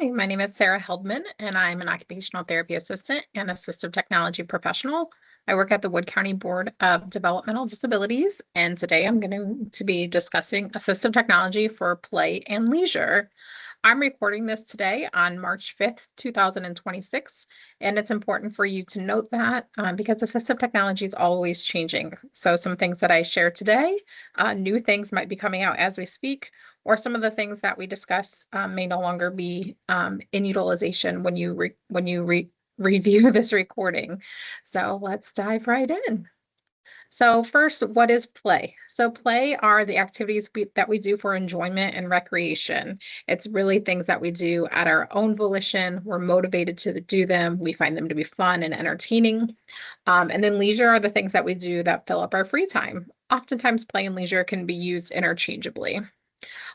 Hi, my name is Sarah Heldman, and I'm an occupational therapy assistant and assistive technology professional. I work at the Wood County Board of Developmental Disabilities, and today I'm going to be discussing assistive technology for play and leisure. I'm recording this today on March 5th, 2026, and it's important for you to note that because assistive technology is always changing. So some things that I share today, new things might be coming out as we speak, or some of the things that we discuss may no longer be in utilization when you review this recording. So let's dive right in. So first, what is play? So play are the activities that we do for enjoyment and recreation. It's really things that we do at our own volition. We're motivated to do them. We find them to be fun and entertaining. And then leisure are the things that we do that fill up our free time. Oftentimes, play and leisure can be used interchangeably.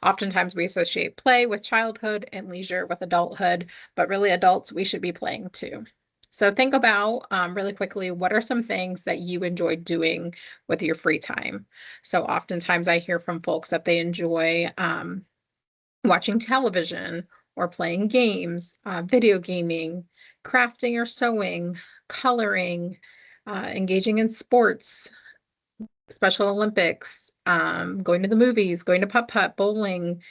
Oftentimes, we associate play with childhood and leisure with adulthood, but really, adults, we should be playing too. So, think about really quickly what are some things that you enjoy doing with your free time? So, oftentimes, I hear from folks that they enjoy watching television or playing games, video gaming, crafting or sewing, coloring, engaging in sports, Special Olympics, going to the movies, going to putt-putt, bowling,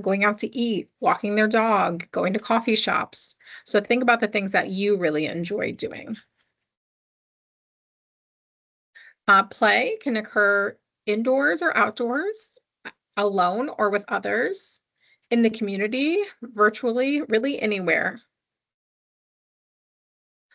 going out to eat, walking their dog, going to coffee shops. So think about the things that you really enjoy doing. Play can occur indoors or outdoors, alone or with others, in the community, virtually, really anywhere.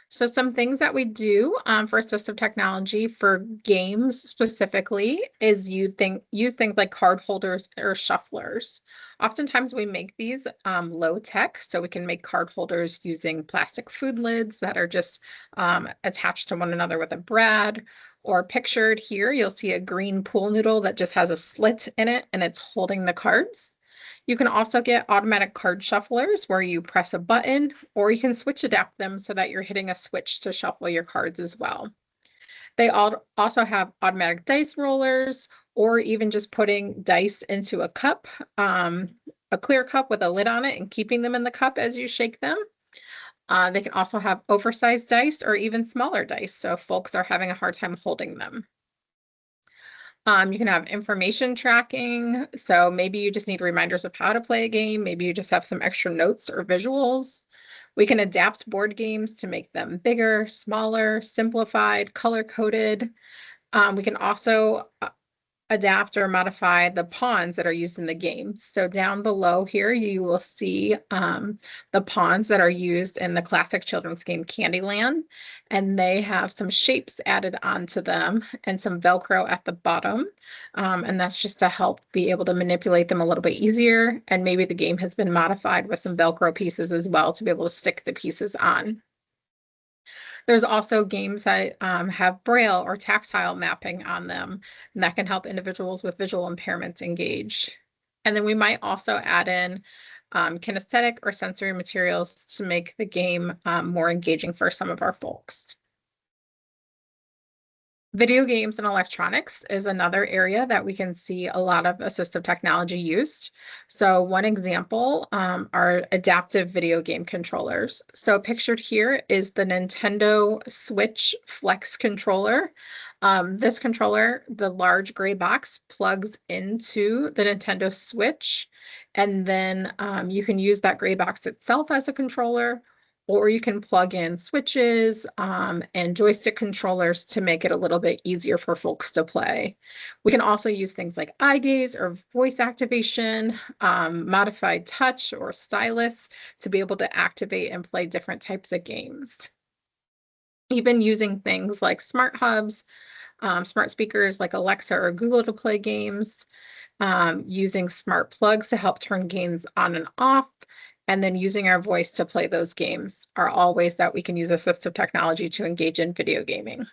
So some things that we do for assistive technology for games specifically is use things like card holders or shufflers. Oftentimes we make these low tech, so we can make card holders using plastic food lids that are just attached to one another with a brad. Or pictured here, you'll see a green pool noodle that just has a slit in it and it's holding the cards. You can also get automatic card shufflers where you press a button, or you can switch adapt them so that you're hitting a switch to shuffle your cards as well. They also have automatic dice rollers, or even just putting dice into a clear cup with a lid on it and keeping them in the cup as you shake them. They can also have oversized dice or even smaller dice, so if folks are having a hard time holding them. You can have information tracking. So maybe you just need reminders of how to play a game. Maybe you just have some extra notes or visuals. We can adapt board games to make them bigger, smaller, simplified, color-coded. We can also adapt or modify the pawns that are used in the game. So down below here, you will see the pawns that are used in the classic children's game Candyland, and they have some shapes added onto them and some Velcro at the bottom. And that's just to help be able to manipulate them a little bit easier. And maybe the game has been modified with some Velcro pieces as well to be able to stick the pieces on. There's also games that have braille or tactile mapping on them, and that can help individuals with visual impairments engage. And then we might also add in kinesthetic or sensory materials to make the game more engaging for some of our folks. Video games and electronics is another area that we can see a lot of assistive technology used. So one example are adaptive video game controllers. So pictured here is the Nintendo Switch Flex controller. This controller, the large gray box, plugs into the Nintendo Switch, and then you can use that gray box itself as a controller, or you can plug in switches and joystick controllers to make it a little bit easier for folks to play. We can also use things like eye gaze or voice activation, modified touch or stylus to be able to activate and play different types of games. Even using things like smart hubs, smart speakers like Alexa or Google to play games, using smart plugs to help turn games on and off, and then using our voice to play those games are all ways that we can use assistive technology to engage in video gaming.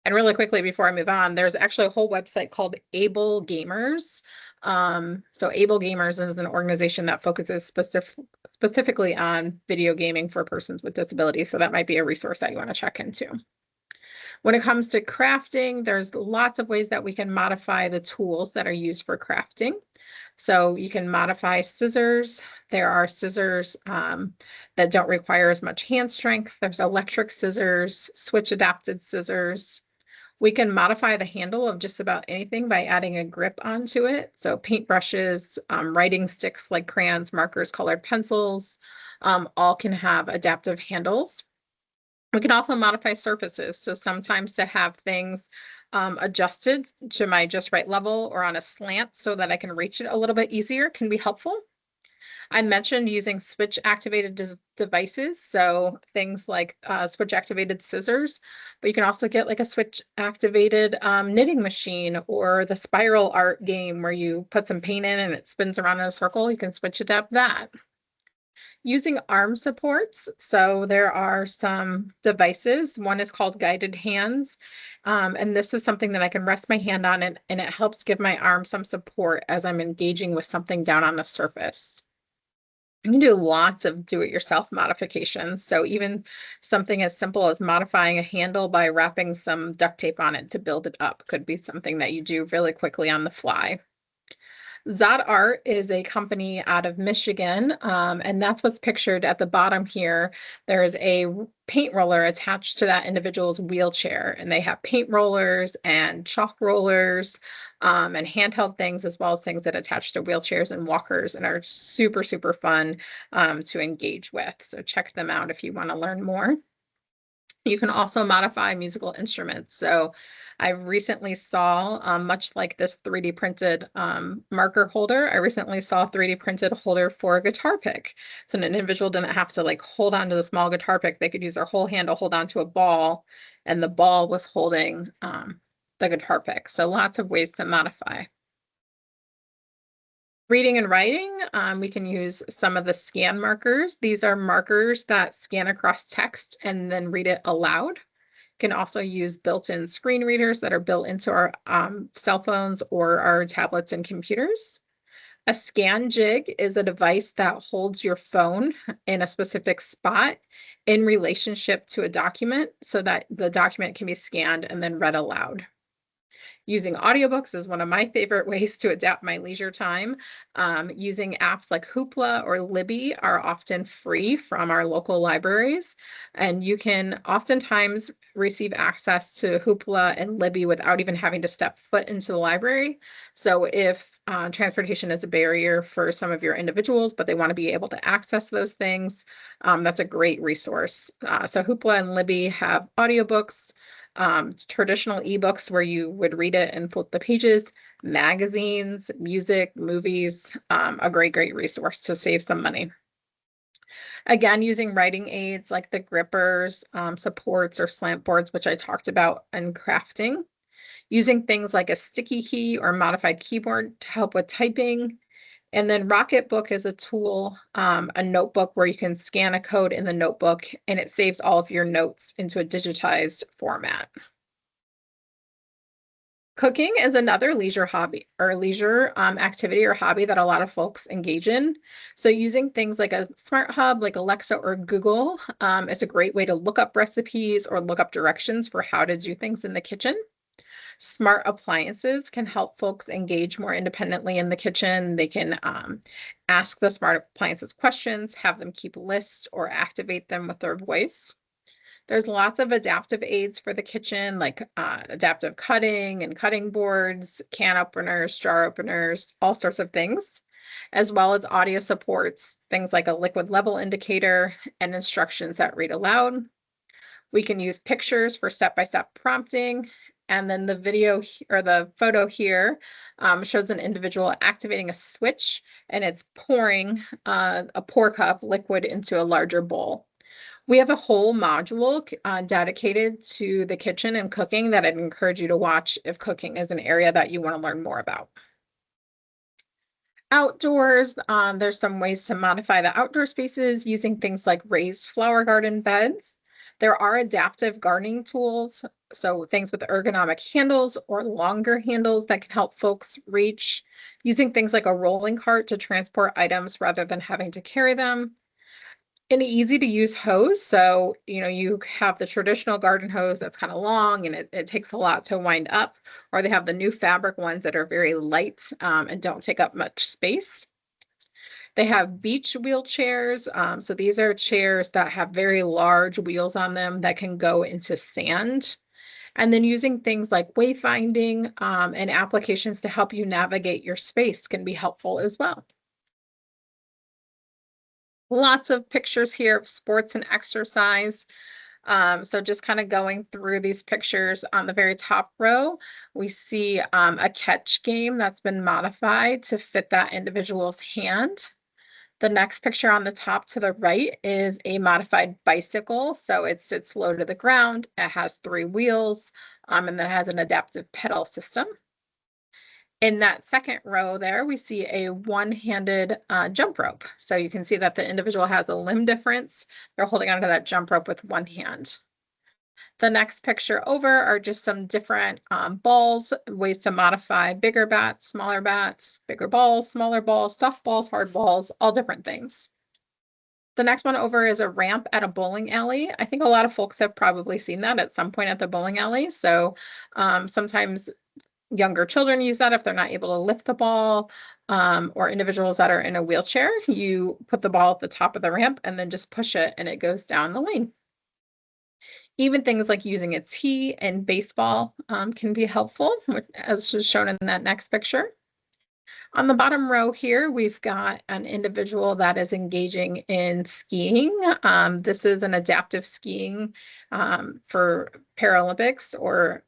And really quickly before I move on, there's actually a whole website called Able Gamers. So Able Gamers is an organization that focuses specifically on video gaming for persons with disabilities. So that might be a resource that you want to check into. When it comes to crafting, there's lots of ways that we can modify the tools that are used for crafting. So you can modify scissors. There are scissors that don't require as much hand strength. There's electric scissors, switch adapted scissors. We can modify the handle of just about anything by adding a grip onto it. So paintbrushes, writing sticks like crayons, markers, colored pencils, all can have adaptive handles. We can also modify surfaces. So sometimes to have things adjusted to my just right level or on a slant so that I can reach it a little bit easier can be helpful. I mentioned using switch activated devices. So things like switch activated scissors, but you can also get like a switch activated knitting machine or the spiral art game where you put some paint in and it spins around in a circle. You can switch adapt that. Using arm supports. So there are some devices. One is called guided hands. And this is something that I can rest my hand on and it helps give my arm some support as I'm engaging with something down on the surface. You can do lots of do-it-yourself modifications. So even something as simple as modifying a handle by wrapping some duct tape on it to build it up could be something that you do really quickly on the fly. Zod Art is a company out of Michigan, and that's what's pictured at the bottom here. There's a paint roller attached to that individual's wheelchair, and they have paint rollers and chalk rollers and handheld things, as well as things that attach to wheelchairs and walkers and are super, super fun to engage with. So check them out if you want to learn more. You can also modify musical instruments. So I recently saw, much like this 3D printed marker holder, I recently saw a 3D printed holder for a guitar pick. So an individual didn't have to like hold on to the small guitar pick. They could use their whole hand to hold on to a ball, and the ball was holding the guitar pick. So lots of ways to modify. Reading and writing, we can use some of the scan markers. These are markers that scan across text and then read it aloud. Can also use built-in screen readers that are built into our cell phones or our tablets and computers. A scan jig is a device that holds your phone in a specific spot in relationship to a document so that the document can be scanned and then read aloud. Using audiobooks is one of my favorite ways to adapt my leisure time. Using apps like Hoopla or Libby are often free from our local libraries, and you can oftentimes receive access to Hoopla and Libby without even having to step foot into the library. So if transportation is a barrier for some of your individuals, but they want to be able to access those things, that's a great resource. So Hoopla and Libby have audiobooks, traditional ebooks where you would read it and flip the pages, magazines, music, movies, a great, great resource to save some money. Again, using writing aids like the grippers, supports, or slant boards, which I talked about in crafting. Using things like a sticky key or modified keyboard to help with typing. And then Rocketbook is a tool, a notebook where you can scan a code in the notebook and it saves all of your notes into a digitized format. Cooking is another leisure hobby or leisure activity or hobby that a lot of folks engage in. So using things like a smart hub like Alexa or Google is a great way to look up recipes or look up directions for how to do things in the kitchen. Smart appliances can help folks engage more independently in the kitchen. They can ask the smart appliances questions, have them keep lists, or activate them with their voice. There's lots of adaptive aids for the kitchen, like adaptive cutting and cutting boards, can openers, jar openers, all sorts of things, as well as audio supports, things like a liquid level indicator and instructions that read aloud. We can use pictures for step-by-step prompting. And then the video or the photo here shows an individual activating a switch and it's pouring a pour cup liquid into a larger bowl. We have a whole module dedicated to the kitchen and cooking that I'd encourage you to watch if cooking is an area that you want to learn more about. Outdoors, there's some ways to modify the outdoor spaces using things like raised flower garden beds. There are adaptive gardening tools, so things with ergonomic handles or longer handles that can help folks reach, using things like a rolling cart to transport items rather than having to carry them. An easy to use hose. So, you have the traditional garden hose that's kind of long and it takes a lot to wind up, or they have the new fabric ones that are very light and don't take up much space. They have beach wheelchairs. So these are chairs that have very large wheels on them that can go into sand. And then using things like wayfinding and applications to help you navigate your space can be helpful as well. Lots of pictures here of sports and exercise. So just kind of going through these pictures on the very top row, we see a catch game that's been modified to fit that individual's hand. The next picture on the top to the right is a modified bicycle. So it sits low to the ground. It has three wheels, and then has an adaptive pedal system. In that second row there, we see a one-handed jump rope. So you can see that the individual has a limb difference. They're holding onto that jump rope with one hand. The next picture over are just some different balls, ways to modify bigger bats, smaller bats, bigger balls, smaller balls, soft balls, hard balls, all different things. The next one over is a ramp at a bowling alley. I think a lot of folks have probably seen that at some point at the bowling alley. So sometimes younger children use that if they're not able to lift the ball, or individuals that are in a wheelchair. You put the ball at the top of the ramp and then just push it and it goes down the lane. Even things like using a tee in baseball can be helpful, as is shown in that next picture. On the bottom row here, we've got an individual that is engaging in skiing. This is an adaptive skiing for Paralympics or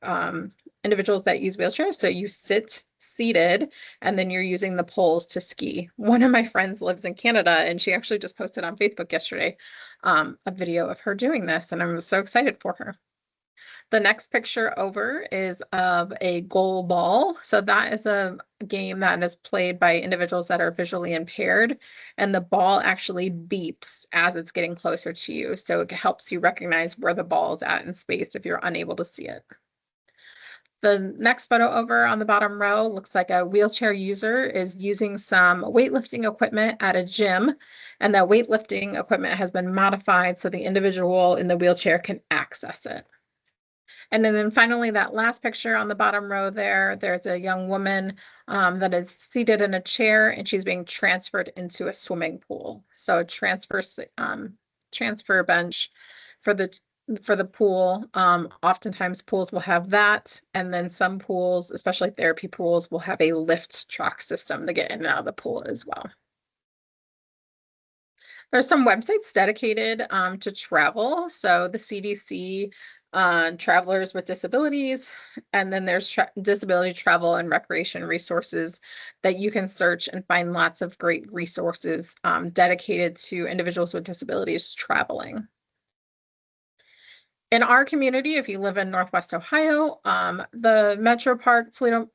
individuals that use wheelchairs. So you sit seated and then you're using the poles to ski. One of my friends lives in Canada and she actually just posted on Facebook yesterday a video of her doing this, and I'm so excited for her. The next picture over is of a goal ball. So that is a game that is played by individuals that are visually impaired, and the ball actually beeps as it's getting closer to you. So it helps you recognize where the ball is at in space if you're unable to see it. The next photo over on the bottom row looks like a wheelchair user is using some weightlifting equipment at a gym, and that weightlifting equipment has been modified so the individual in the wheelchair can access it. And then finally, that last picture on the bottom row there's a young woman that is seated in a chair and she's being transferred into a swimming pool. So a transfer bench for the pool. Oftentimes pools will have that. And then some pools, especially therapy pools, will have a lift truck system to get in and out of the pool as well. There's some websites dedicated to travel. So the CDC, travelers with disabilities, and then there's disability travel and recreation resources that you can search and find lots of great resources dedicated to individuals with disabilities traveling. In our community, if you live in Northwest Ohio, the Metro Park, Toledo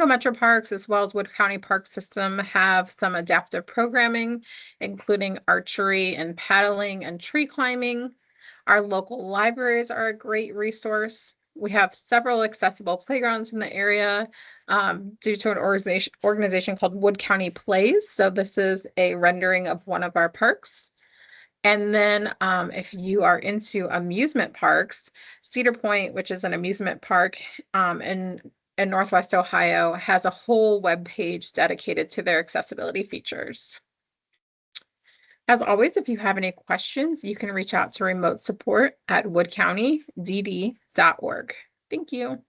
Metro Parks, as well as Wood County Park System have some adaptive programming, including archery and paddling and tree climbing. Our local libraries are a great resource. We have several accessible playgrounds in the area due to an organization called Wood County Plays. So this is a rendering of one of our parks. And then if you are into amusement parks, Cedar Point, which is an amusement park in Northwest Ohio, has a whole web page dedicated to their accessibility features. As always, if you have any questions, you can reach out to remote support at woodcountydd.org. Thank you.